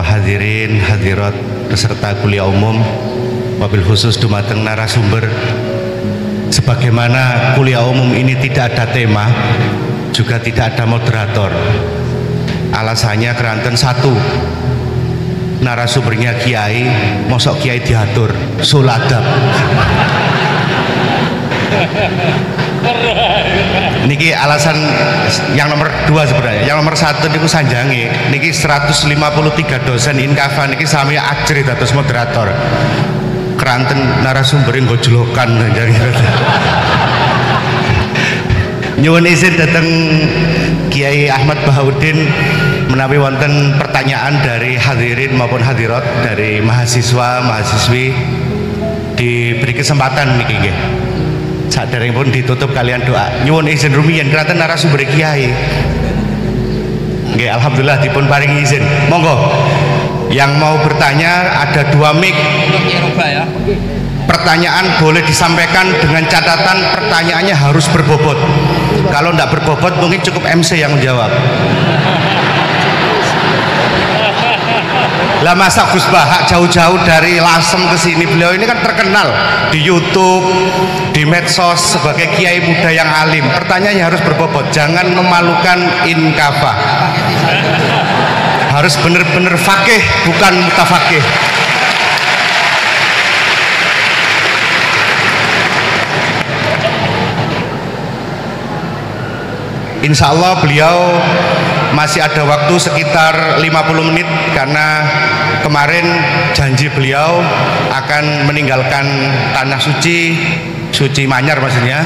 hadirin hadirat peserta kuliah umum, wabil khusus dumateng narasumber. Sebagaimana kuliah umum ini tidak ada tema, juga tidak ada moderator. Alasannya keranten satu, narasumbernya kiai, mosok kiai diatur suladab. Niki alasan yang nomor dua sebenarnya. Yang nomor satu niku sanjangi. Niki 153 dosen inkafa niki sami ajri dados moderator. Keranten narasumber nggo jlokan janji. Nyuwun izin dateng Kiai Ahmad Bahauddin menawi wonten pertanyaan dari hadirin maupun hadirat dari mahasiswa mahasiswi diberi kesempatan niki nggih. Saderengipun ditutup kalian doa. Nyuwun izin rumiyin keranten narasumber kiai. Nggih, alhamdulillah dipun paringi izin. Monggo. Yang mau bertanya ada 2 mic. Pertanyaan boleh disampaikan dengan catatan pertanyaannya harus berbobot. Kalau tidak berbobot mungkin cukup MC yang menjawab. Lah masa Gus Bahak jauh-jauh dari Lasem ke sini, beliau ini kan terkenal di YouTube, di medsos sebagai kiai muda yang alim. Pertanyaannya harus berbobot, jangan memalukan inkafa. Harus benar-benar fakih, bukan mutafakih. Insya Allah beliau masih ada waktu sekitar 50 menit karena kemarin janji beliau akan meninggalkan tanah suci, suci Manyar maksudnya,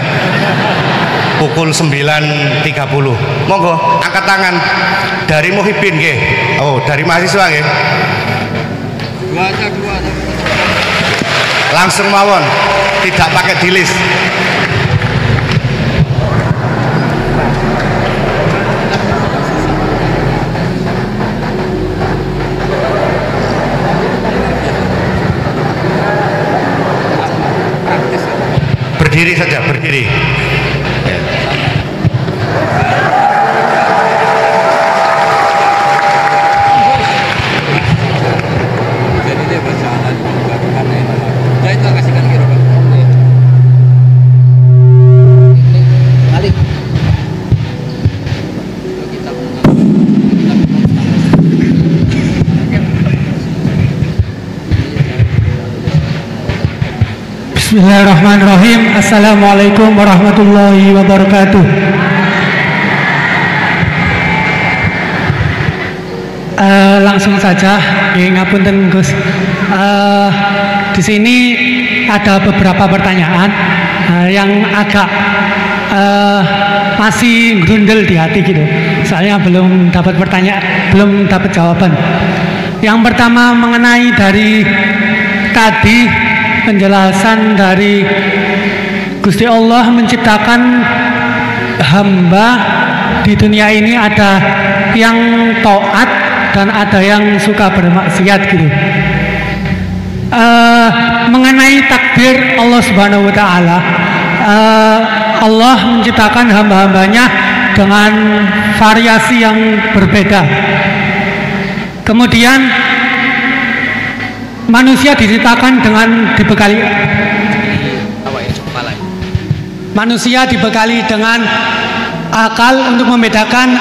pukul 9.30. Monggo angkat tangan dari Muhibbin nggih. Oh, dari mahasiswa nggih. Langsung mawon, tidak pakai dilis. Berdiri saja, berdiri. Ya. Bismillahirrahmanirrahim. Assalamualaikum warahmatullahi wabarakatuh. Langsung saja, ngapunten Gus. Di sini ada beberapa pertanyaan yang agak masih grundel di hati gitu. Soalnya belum dapat pertanyaan, belum dapat jawaban. Yang pertama mengenai dari tadi penjelasan dari Gusti Allah menciptakan hamba di dunia ini, ada yang taat dan ada yang suka bermaksiat gitu. Mengenai takdir Allah Subhanahu wa taala, Allah menciptakan hamba-hambanya dengan variasi yang berbeda. Kemudian manusia diciptakan dengan dibekali dengan akal untuk membedakan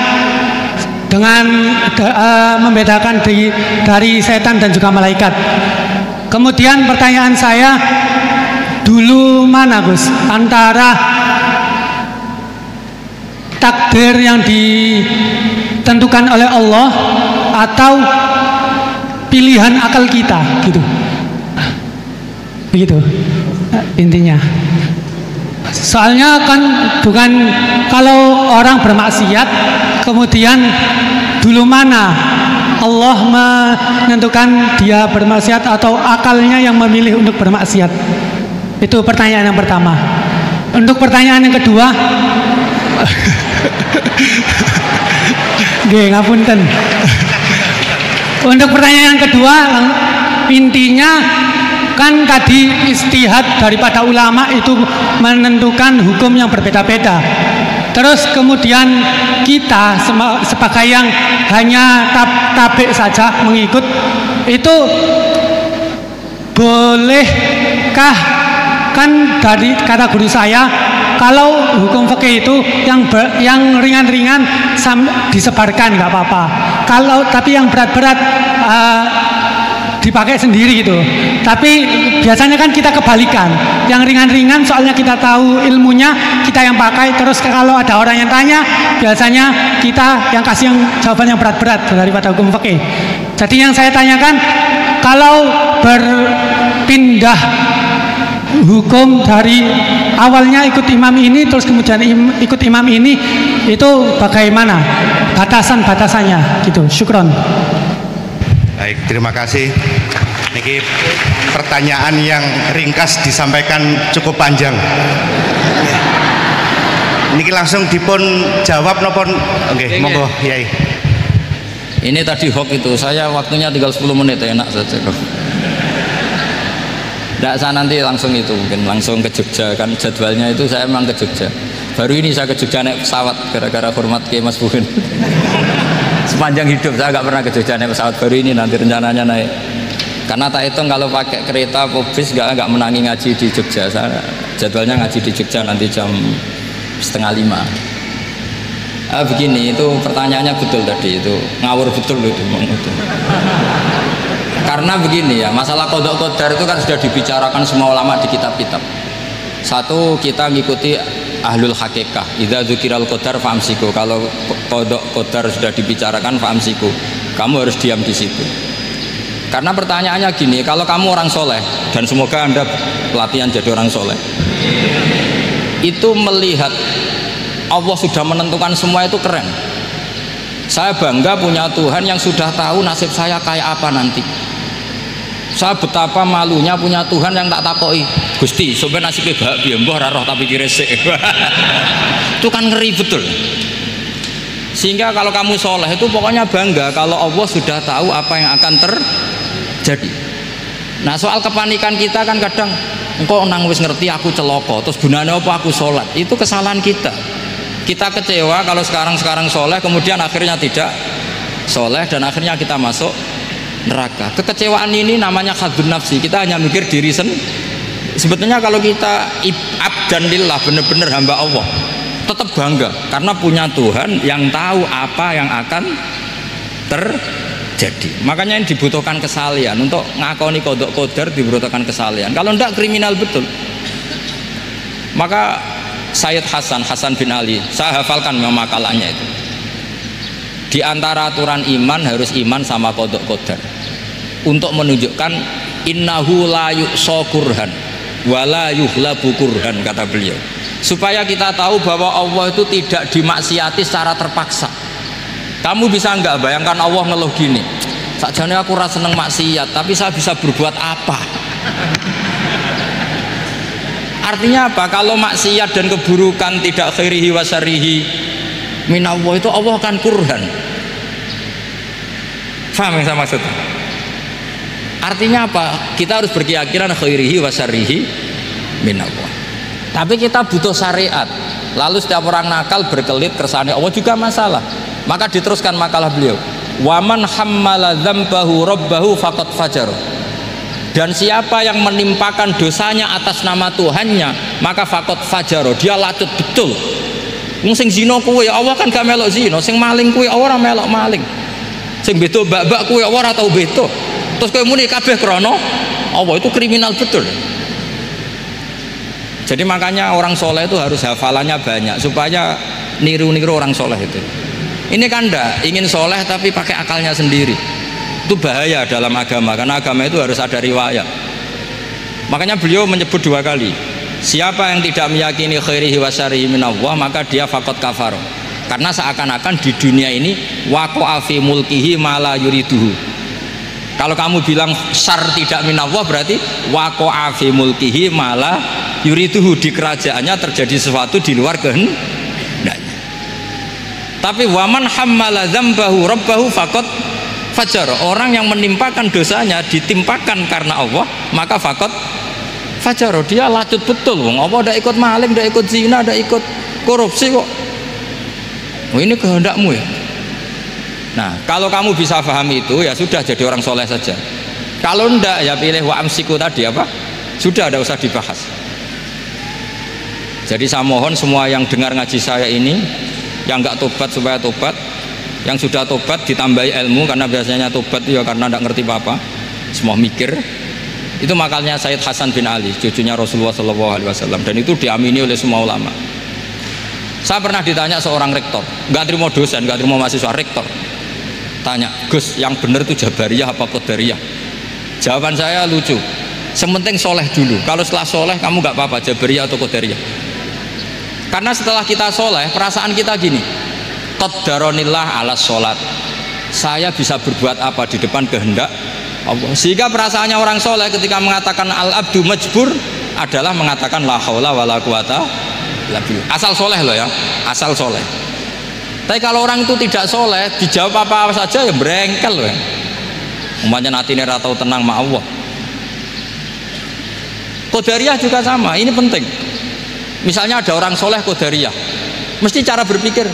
dari setan dan juga malaikat. Kemudian pertanyaan saya, dulu mana Gus antara takdir yang ditentukan oleh Allah atau pilihan akal kita gitu, begitu intinya. Soalnya kan bukan kalau orang bermaksiat kemudian dulu mana Allah menentukan dia bermaksiat atau akalnya yang memilih untuk bermaksiat. Itu pertanyaan yang pertama. Untuk pertanyaan yang kedua, nggih ngapunten. Untuk pertanyaan yang kedua, intinya kan tadi istihad daripada ulama itu menentukan hukum yang berbeda-beda. Terus kemudian kita sebagai yang hanya tabik saja mengikut, itu bolehkah? Kan dari kata guru saya, kalau hukum fikih itu yang ringan-ringan disebarkan nggak apa-apa. Kalau tapi yang berat-berat dipakai sendiri gitu. Tapi biasanya kan kita kebalikan. Yang ringan-ringan soalnya kita tahu ilmunya, kita yang pakai. Terus kalau ada orang yang tanya, biasanya kita yang kasih yang jawaban yang berat-berat daripada hukum fikih. Jadi yang saya tanyakan, kalau berpindah hukum dari awalnya ikut imam ini terus kemudian ikut imam ini, itu bagaimana batasan-batasannya gitu. Syukron. Baik, terima kasih. Niki pertanyaan yang ringkas disampaikan cukup panjang. Niki langsung dipun jawab nopon. Oke, monggo Yai. Ini tadi hoax itu, saya waktunya tinggal 10 menit, enak saja kok. Tidak, saya nanti langsung itu, mungkin langsung ke Jogja, kan jadwalnya itu saya memang ke Jogja. Baru ini saya ke Jogja naik pesawat, gara-gara hormat ke Mas Buhin. Sepanjang hidup saya nggak pernah ke Jogja naik pesawat, baru ini nanti rencananya naik. Karena tak hitung kalau pakai kereta atau bis nggak menangi ngaji di Jogja. Saya jadwalnya ngaji di Jogja nanti jam 4:30. Begini, itu pertanyaannya betul tadi, itu ngawur betul itu. Karena begini ya, masalah qadha qadar itu kan sudah dibicarakan semua ulama di kitab-kitab. Satu, kita ngikuti ahlul hakikah, idza dzukiral qadar famsiku. Kalau qadha qadar sudah dibicarakan famsiku, kamu harus diam di situ. Karena pertanyaannya gini, kalau kamu orang soleh, dan semoga Anda pelatihan jadi orang soleh, itu melihat Allah sudah menentukan semua, itu keren. Saya bangga punya Tuhan yang sudah tahu nasib saya kayak apa nanti. Saya betapa malunya punya Tuhan yang tak takoi, Gusti sampai nasibnya bahagia mbah ra roh tapi kiresik. Itu kan ngeri betul. Sehingga kalau kamu soleh itu pokoknya bangga kalau Allah sudah tahu apa yang akan terjadi. Nah, soal kepanikan kita kan kadang engkau nang wis ngerti aku celoko, terus gunanya apa aku sholat, itu kesalahan kita. Kita kecewa kalau sekarang soleh, kemudian akhirnya tidak soleh, dan akhirnya kita masuk neraka. Kekecewaan ini namanya khadun nafsi. Kita hanya mikir diri sendiri. Sebetulnya kalau kita abdan lillah, benar-benar hamba Allah, tetap bangga karena punya Tuhan yang tahu apa yang akan terjadi. Makanya yang dibutuhkan kesalian untuk ngakoni qadha qadar, dibutuhkan kesalian. Kalau enggak kriminal betul. Maka Sayyid Hasan bin Ali, saya hafalkan makalahnya itu. Di antara aturan iman harus iman sama qadha qadar. Untuk menunjukkan innahu la yu'sa kurhan wa la yuhlabu kurhan, kata beliau. Supaya kita tahu bahwa Allah itu tidak dimaksiati secara terpaksa. Kamu bisa enggak bayangkan Allah ngeluh gini, sakjane aku ora seneng maksiat, tapi saya bisa berbuat apa? Artinya apa? Kalau maksiat dan keburukan tidak khairihi wa syarrihi minallah, itu Allah akan kurhan. Faham yang saya maksud? Artinya apa? Kita harus berkeyakinan khairihi wa syarrihi minallah. Tapi kita butuh syariat. Lalu setiap orang nakal berkelit kersane Allah juga masalah. Maka diteruskan makalah beliau, waman hammala dzambahu rabbahu faqad fajar. Dan siapa yang menimpakan dosanya atas nama Tuhannya, maka faqad fajaro, dia lacut betul. Wong sing zina kuwi Allah kan gak melok zina, sing maling kuwi ora melok maling. Sing beto mbak-mbak kuwi ora tau beto. Terus kowe muni kabeh krana Allah, itu kriminal betul. Jadi makanya orang soleh itu harus hafalannya banyak supaya niru-niru orang soleh itu. Ini kan ndak ingin soleh tapi pakai akalnya sendiri. Itu bahaya dalam agama, karena agama itu harus ada riwayat. Makanya beliau menyebut 2 kali, siapa yang tidak meyakini khairihi wa syarrihi minallah, maka dia faqad kafar. Karena seakan-akan di dunia ini waqa'a fi mulkihi ma la yuriduhu. Kalau kamu bilang syar tidak minallah, berarti waqa'a fi mulkihi ma la yuriduhu, di kerajaannya terjadi sesuatu di luar kehendaknya. Tapi waman hammala dzambahu rabbahu faqad fajar, orang yang menimpakan dosanya ditimpakan karena Allah, maka faqad fajar, dia lacut betul. Wong Allah ndak ikut maling, ndak ikut zina, ndak ikut korupsi kok Oh, ini kehendakmu ya. Nah, kalau kamu bisa pahami itu ya sudah, jadi orang soleh saja. Kalau enggak ya pilih wa amsiku tadi apa? Sudah, tidak usah dibahas. Jadi saya mohon semua yang dengar ngaji saya ini, yang enggak tobat supaya tobat, yang sudah tobat ditambahi ilmu, karena biasanya tobat ya karena tidak ngerti apa-apa, semua mikir. Itu makalnya Sayyid Hasan bin Ali, cucunya Rasulullah SAW, dan itu diamini oleh semua ulama. Saya pernah ditanya seorang rektor, nggak terima dosen, nggak terima mahasiswa, rektor tanya, Gus, yang benar itu Jabariyah apa Qadariyah? Jawaban saya lucu, sementing soleh dulu, kalau setelah soleh kamu nggak apa-apa Jabariyah atau Qadariyah. Karena setelah kita soleh, perasaan kita gini, qaddaronillah ala sholat, saya bisa berbuat apa di depan kehendak Allah. Sehingga perasaannya orang soleh ketika mengatakan al-abdu majbur adalah mengatakan la haula wala quwata illa billah. Asal soleh loh ya, asal soleh. Tapi kalau orang itu tidak soleh, dijawab apa saja ya berengkel loh ya. Umpamanya natine ra tau tenang ma Allah. Qadariyah juga sama, ini penting. Misalnya ada orang soleh Qadariyah, mesti cara berpikir,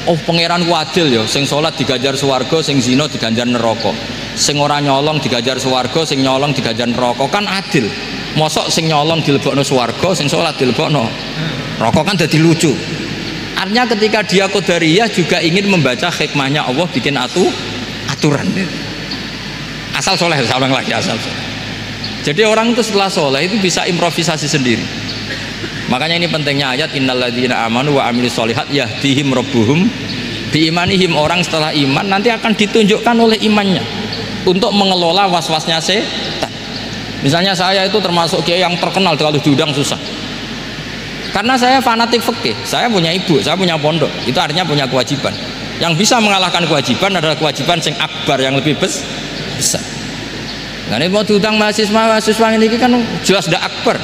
oh pangeran adil ya, sing sholat diganjar swarga, sing zina diganjar neraka, sing ora nyolong diganjar swarga, sing nyolong diganjar neraka, kan adil. Mosok sing nyolong dilebokno swarga, sing sholat dilebokno neraka, kan jadi lucu. Artinya ketika dia Qadariyah juga ingin membaca hikmahnya Allah bikin aturan. Asal soleh, saling lagi asal soleh. Jadi orang itu setelah soleh itu bisa improvisasi sendiri. Makanya ini pentingnya ayat innalladzina amanu wa amilus sholihat yahdihim rabbuhum biimanihim. Orang setelah iman nanti akan ditunjukkan oleh imannya untuk mengelola was-wasnya setan. Misalnya saya itu termasuk kiai yang terkenal kalau diundang susah. Karena saya fanatik fikih, saya punya ibu, saya punya pondok, itu artinya punya kewajiban. Yang bisa mengalahkan kewajiban adalah kewajiban sing akbar, yang lebih besar. Nah ini mau diundang mahasiswa ini kan jelas tidak akbar.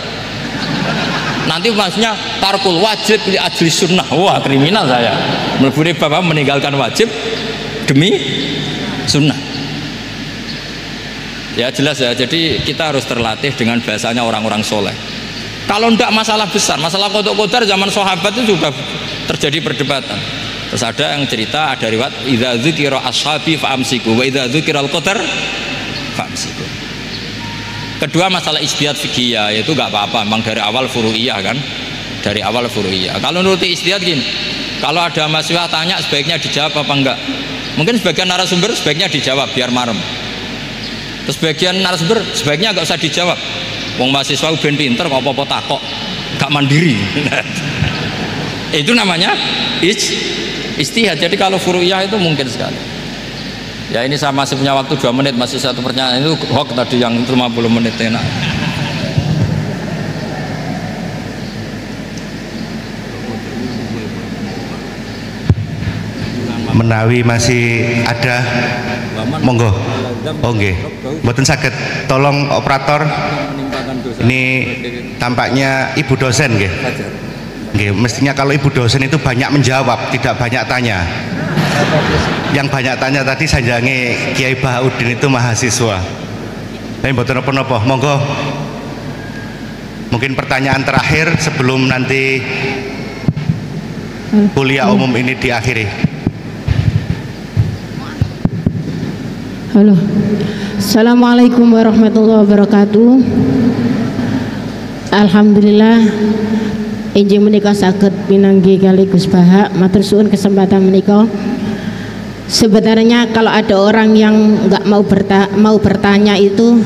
Nanti maksudnya tarkul wajib li ajli sunnah, wah kriminal saya. Meleburi bapak meninggalkan wajib demi sunnah. Ya jelas ya, jadi kita harus terlatih dengan bahasanya orang-orang soleh. Kalau tidak masalah besar, masalah qada qadar zaman sahabat itu juga terjadi perdebatan. Terus ada yang cerita, ada riwayat idza dzikira ashabi fa amsiku wa idza dzikiral qadar fa amsiku. Kedua masalah ijtihad fikih, yaitu nggak apa-apa, memang dari awal furu'iyah kan, dari awal furu'iyah. Kalau nuruti ijtihad gini, kalau ada mahasiswa tanya sebaiknya dijawab apa enggak? Mungkin sebagian narasumber sebaiknya dijawab biar marem. Terus sebagian narasumber sebaiknya nggak usah dijawab. Wong mahasiswa ben pinter kok apa-apa takok, gak mandiri. Itu namanya ijtihad. Jadi kalau furu'iyah itu mungkin sekali. Ya ini saya masih punya waktu 2 menit, masih satu pertanyaan itu hoax tadi yang 50 menit enak. Menawi masih ada, monggo. Oh nggih, mboten saged. Tolong operator. Ini tampaknya ibu dosen nggih. Nggih, mestinya kalau ibu dosen itu banyak menjawab, tidak banyak tanya. Yang banyak tanya tadi sanjange Kiai Bahaudin itu mahasiswa. Tapi mboten napa-napa, monggo. Mungkin pertanyaan terakhir sebelum nanti kuliah umum ini diakhiri. Halo, assalamualaikum warahmatullahi wabarakatuh. Alhamdulillah, injing menika saged pinanggi kali Gus Baha, matur suwun kesempatan menika. Sebenarnya kalau ada orang yang nggak mau bertanya itu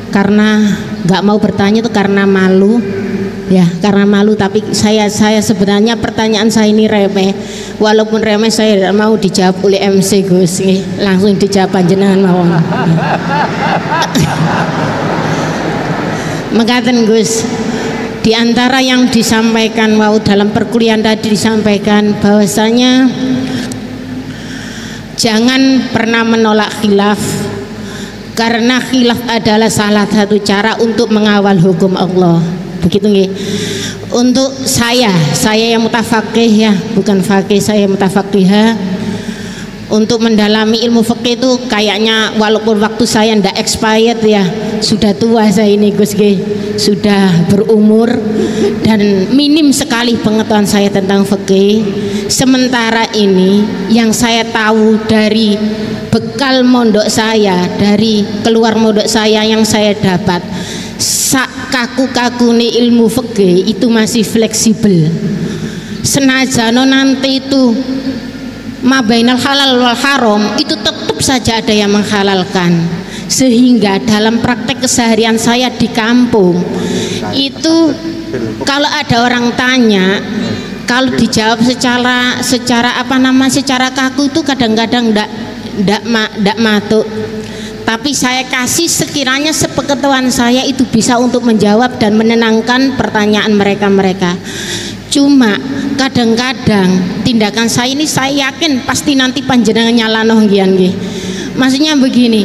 karena nggak mau bertanya itu karena malu, ya karena malu. Tapi saya sebenarnya pertanyaan saya ini remeh, walaupun remeh saya tidak mau dijawab oleh MC Gus, langsung dijawab panjenengan mawon. Mengatakan Gus, di antara yang disampaikan dalam perkuliahan tadi disampaikan bahwasanya jangan pernah menolak khilaf, karena khilaf adalah salah satu cara untuk mengawal hukum Allah. Begitu nggih. Untuk saya yang mutafaqih ya, bukan faqih, saya mutafaqihah. Untuk mendalami ilmu fikih itu kayaknya walaupun waktu saya ndak expired ya, sudah tua saya ini Gus G, sudah berumur dan minim sekali pengetahuan saya tentang fikih. Sementara ini yang saya tahu dari bekal mondok saya, dari keluar mondok saya yang saya dapat, kaku-kakune ilmu fikih itu masih fleksibel. Senajan nanti itu mabainal halal wal haram itu tetap saja ada yang menghalalkan, sehingga dalam praktek keseharian saya di kampung itu kalau ada orang tanya, kalau dijawab secara secara kaku itu kadang-kadang ndak matuk. Tapi saya kasih sekiranya sepengetahuan saya itu bisa untuk menjawab dan menenangkan pertanyaan mereka. Cuma kadang-kadang tindakan saya ini saya yakin pasti nanti panjenengan nyalano nggih. Maksudnya begini,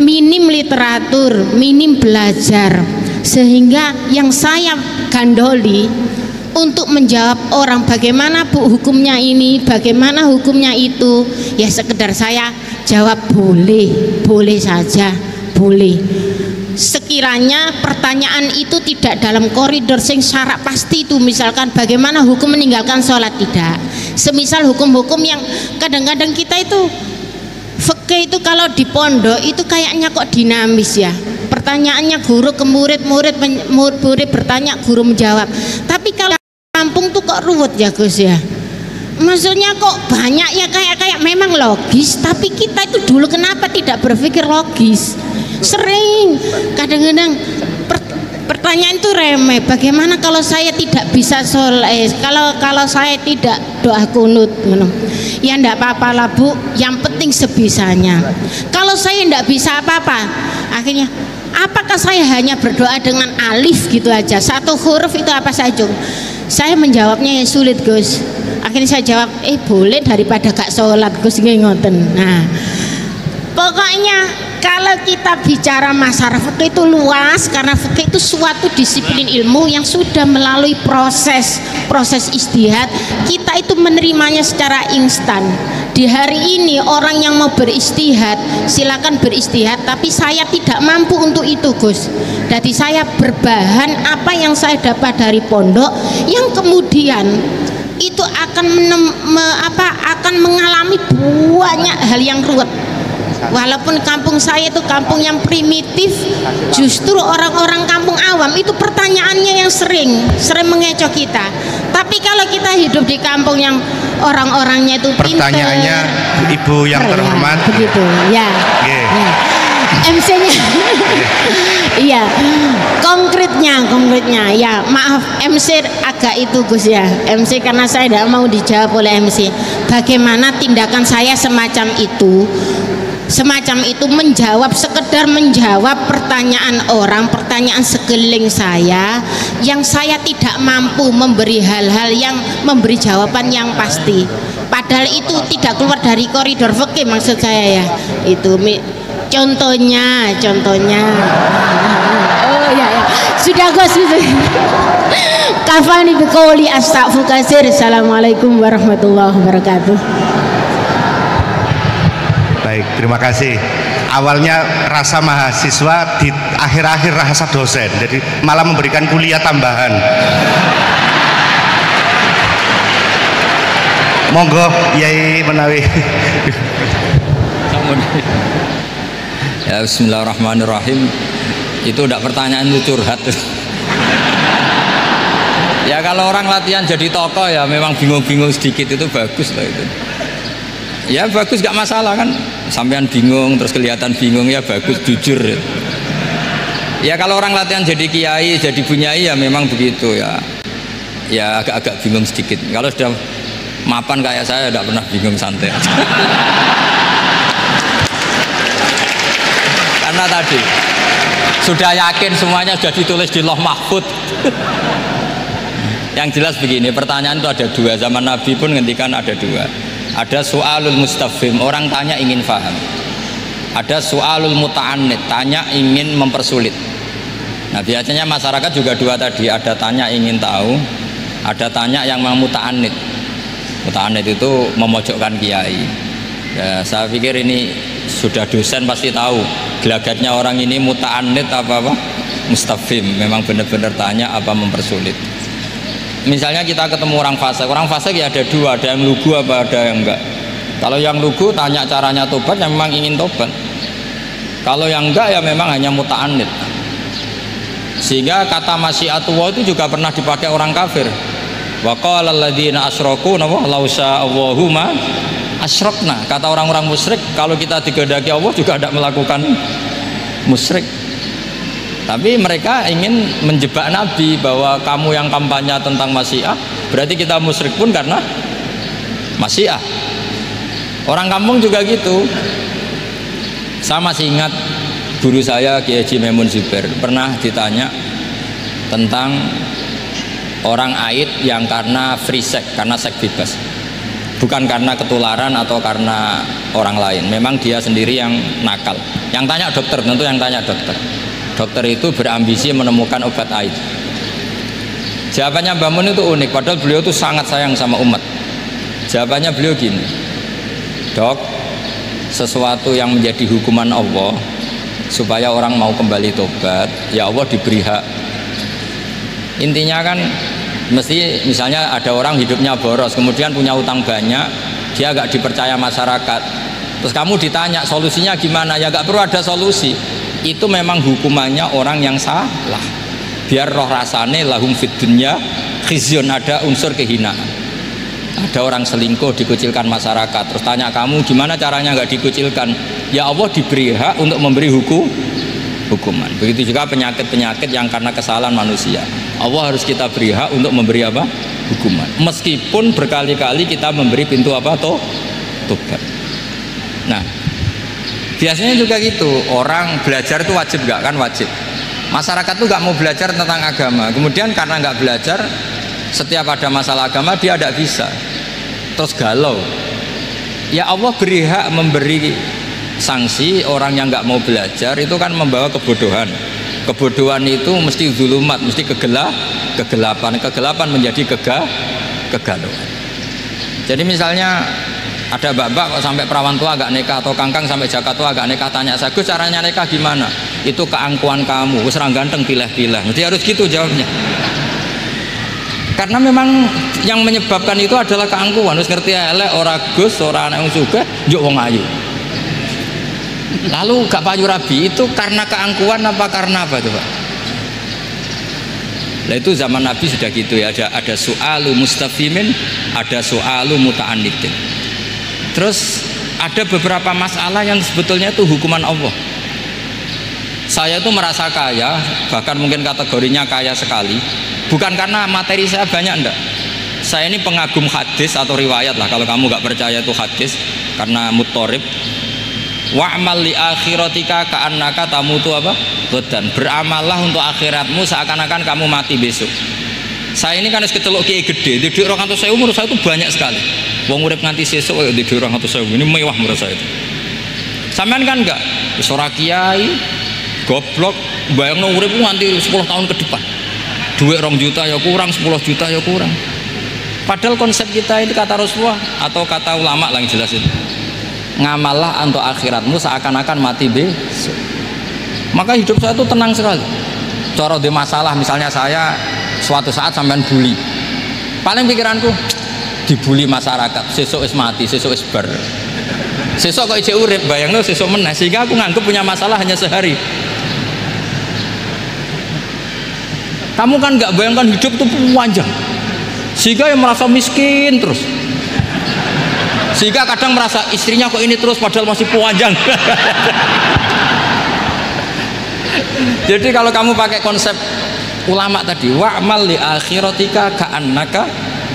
minim literatur, minim belajar, sehingga yang saya gandoli untuk menjawab orang bagaimana Bu hukumnya ini, bagaimana hukumnya itu, ya sekedar saya jawab boleh saja, boleh. Sekiranya pertanyaan itu tidak dalam koridor sing syarat pasti itu, misalkan bagaimana hukum meninggalkan sholat, tidak. Semisal hukum-hukum yang kadang-kadang kita itu fikih itu kalau di pondok itu kayaknya kok dinamis ya. Pertanyaannya guru ke murid bertanya, guru menjawab. Tapi kalau kampung tuh kok ruwet ya Gus ya. Maksudnya kok banyak ya kayak memang logis, tapi kita itu dulu kenapa tidak berpikir logis? Sering kadang-kadang pertanyaan itu remeh, bagaimana kalau saya tidak bisa sholat, kalau saya tidak doa kunut, ya enggak apa-apa lah Bu, yang penting sebisanya. Kalau saya enggak bisa apa-apa, akhirnya apakah saya hanya berdoa dengan alif gitu aja, satu huruf itu apa saja? Saya menjawabnya yang sulit Gus. Akhirnya saya jawab, boleh daripada gak sholat Gus, ngoten. Nah, pokoknya kalau kita bicara masalah fikih itu luas, karena fikih itu suatu disiplin ilmu yang sudah melalui proses ijtihad. Kita itu menerimanya secara instan. Di hari ini orang yang mau beristihad silakan beristihad, tapi saya tidak mampu untuk itu Gus. Jadi saya berbahan apa yang saya dapat dari pondok, yang kemudian itu akan mengalami banyak hal yang ruwet. Walaupun kampung saya itu kampung yang primitif, justru orang-orang kampung awam itu pertanyaannya yang sering mengecoh kita. Tapi kalau kita hidup di kampung yang orang-orangnya itu pertanyaannya pinter, Ibu yang terhormat ya, begitu ya, yeah. Ya. MC-nya iya, konkretnya ya, maaf MC agak itu Gus ya, MC karena saya tidak mau dijawab oleh MC. Bagaimana tindakan saya semacam itu sekedar menjawab pertanyaan orang, pertanyaan sekeliling saya yang saya tidak mampu memberi hal-hal yang memberi jawaban yang pasti, padahal itu tidak keluar dari koridor fikih maksud saya ya. Itu contohnya oh ya, sudah Gus kafani biqauli astaghfiru katsir. Assalamualaikum warahmatullahi wabarakatuh. Baik, terima kasih. Awalnya rasa mahasiswa, di akhir-akhir rasa dosen, jadi malah memberikan kuliah tambahan. Monggo Yai menawi. Ya, bismillahirrahmanirrahim. Itu udah pertanyaan, itu curhat. Ya kalau orang latihan jadi tokoh ya memang bingung-bingung sedikit itu bagus lah itu. Ya bagus, gak masalah kan, sampean bingung terus kelihatan bingung, ya bagus, jujur ya. Kalau orang latihan jadi kiai, jadi bunyai ya memang begitu ya, ya agak-agak bingung sedikit. Kalau sudah mapan kayak saya tidak pernah bingung, santai karena tadi sudah yakin semuanya sudah ditulis di Lauh Mahfud. Yang jelas begini, pertanyaan itu ada dua, zaman Nabi pun ngendikan ada dua. Ada soalul mustafhim, orang tanya ingin paham. Ada soalul muta'annid, tanya ingin mempersulit. Nah biasanya masyarakat juga dua tadi, ada tanya ingin tahu, ada tanya yang muta'annid. Muta'annid itu memojokkan kiai. Ya, saya pikir ini sudah dosen pasti tahu gelagatnya orang ini muta'anid apa mustafhim, memang benar-benar tanya apa mempersulit. Misalnya kita ketemu orang fasik ya ada dua, ada yang lugu apa ada yang enggak. Kalau yang lugu tanya caranya tobat, yang memang ingin tobat. Kalau yang enggak ya memang hanya muta'anid. Sehingga kata masyiatullah itu juga pernah dipakai orang kafir. Wa qala alladziina asyraku law sya'allahu ma asyrakna. Kata orang-orang musyrik, kalau kita digedaki Allah juga tidak melakukan musyrik. Tapi mereka ingin menjebak Nabi bahwa kamu yang kampanye tentang masyiah, berarti kita musyrik pun karena masyiah. Orang kampung juga gitu. Saya masih ingat guru saya Kiai Haji Maimun Zubair pernah ditanya tentang orang haid yang karena free sex, karena seks bebas, bukan karena ketularan atau karena orang lain, memang dia sendiri yang nakal. Yang tanya dokter, tentu yang tanya dokter. Dokter itu berambisi menemukan obat haid. Jawabannya Mbak Mun itu unik, padahal beliau itu sangat sayang sama umat. Jawabannya beliau gini, dok, sesuatu yang menjadi hukuman Allah supaya orang mau kembali tobat, ya Allah diberi hak. Intinya kan mesti misalnya ada orang hidupnya boros, kemudian punya utang banyak, dia agak dipercaya masyarakat, terus kamu ditanya solusinya gimana, ya gak perlu ada solusi. Itu memang hukumannya orang yang salah, biar roh rasane lahum fid dunya khizyun, ada unsur kehinaan. Ada orang selingkuh dikucilkan masyarakat, terus tanya kamu gimana caranya nggak dikucilkan, ya Allah diberi hak untuk memberi hukuman. Begitu juga penyakit-penyakit yang karena kesalahan manusia, Allah harus kita beri hak untuk memberi apa? Hukuman. Meskipun berkali-kali kita memberi pintu apa? Tobat. Nah, biasanya juga gitu, orang belajar itu wajib nggak? Kan wajib. Masyarakat tuh nggak mau belajar tentang agama, kemudian karena nggak belajar, setiap ada masalah agama dia tidak bisa, terus galau. Ya Allah beri hak memberi sanksi orang yang nggak mau belajar, itu kan membawa kebodohan. Kebodohan itu mesti zulumat, mesti kegelapan menjadi kegalauan. Jadi misalnya ada mbak-mbak kok sampai perawan tua agak nikah, atau kangkang sampai jaka tua agak nikah, tanya saya, Gus caranya nikah gimana? Itu keangkuhan kamu, wis ra ganteng pilih-pilih. Mesti harus gitu jawabnya. Karena memang yang menyebabkan itu adalah keangkuhan. Wis ngerti elek ora Gus, ora anak wong sugih, njuk wong ayu. Lalu gak payu rabi itu karena keangkuhan apa karena apa tuh Pak? Nah itu zaman Nabi sudah gitu ya, ada su'alu mustafimin, ada su'alu muta'anidin. Terus ada beberapa masalah yang sebetulnya itu hukuman Allah. Saya itu merasa kaya, bahkan mungkin kategorinya kaya sekali, bukan karena materi saya banyak, enggak. Saya ini pengagum hadis atau riwayat lah, kalau kamu nggak percaya itu hadis, karena muttorib. Wa'mal li akhiratika ka'annaka tamutu apa? Ghadan. Beramallah untuk akhiratmu seakan-akan kamu mati besok. Saya ini kan kecelok kiai gede, di 200.000 menurut saya itu banyak sekali. Wong urip nganti sesuk di 200.000 ini mewah menurut saya itu. Sampean kan enggak, seorang kiai goblok, bayangno urip nganti 10 tahun ke depan. Duit 2 juta ya kurang, 10 juta ya kurang. Padahal konsep kita ini kata Rasulullah atau kata ulama lah yang jelas itu. Ngamallah untuk akhiratmu seakan-akan mati besok. Maka hidup saya itu tenang sekali. Cara di masalah, misalnya saya suatu saat sampean bully, paling pikiranku dibully masyarakat, sesuk is mati, sesuk is ber, sesuk kok ijek urip, bayangno sesuk meneh, sehingga aku nganggep punya masalah hanya sehari. Kamu kan nggak bayangkan hidup itu panjang, sehingga yang merasa miskin terus, sehingga kadang merasa istrinya kok ini terus padahal masih panjang. Jadi kalau kamu pakai konsep ulama tadi, wa'mal li akhiratika ka'annaka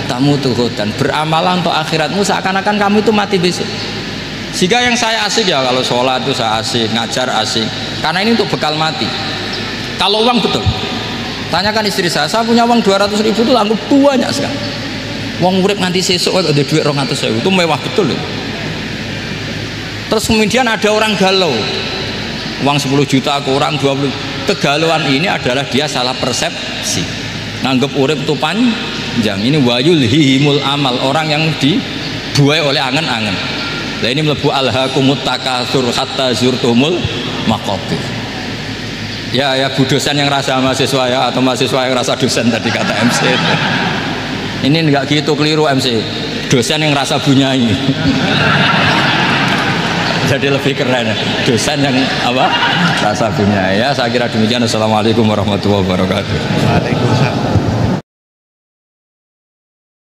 tamutu ghadan, beramalah untuk akhiratmu seakan-akan kamu itu mati besok. Sehingga yang saya asik ya kalau sholat itu saya asik, ngajar asik, karena ini untuk bekal mati. Kalau uang betul, tanyakan istri saya punya uang 200.000 itu anggap banyak sekali. Uang urip nganti sesuk ada duit 200.000 itu mewah betul loh. Terus kemudian ada orang galau, uang 10 juta kurang 20. Kegalauan ini adalah dia salah persepsi, nganggep urip itu panjang. Ini wayul hihimul amal, orang yang dibuai oleh angen-angen. Nah ini melebu alhaakumut takatsur hatta zurtumul maqabir. Ya bu dosen yang rasa mahasiswa ya, atau mahasiswa yang rasa dosen tadi kata MC. Ini enggak gitu, keliru MC. Dosen yang rasa bunyai. Jadi lebih keren, dosen yang apa? Rasa bunyai. Ya saya kira demikian. Assalamualaikum warahmatullahi wabarakatuh. Waalaikumsalam.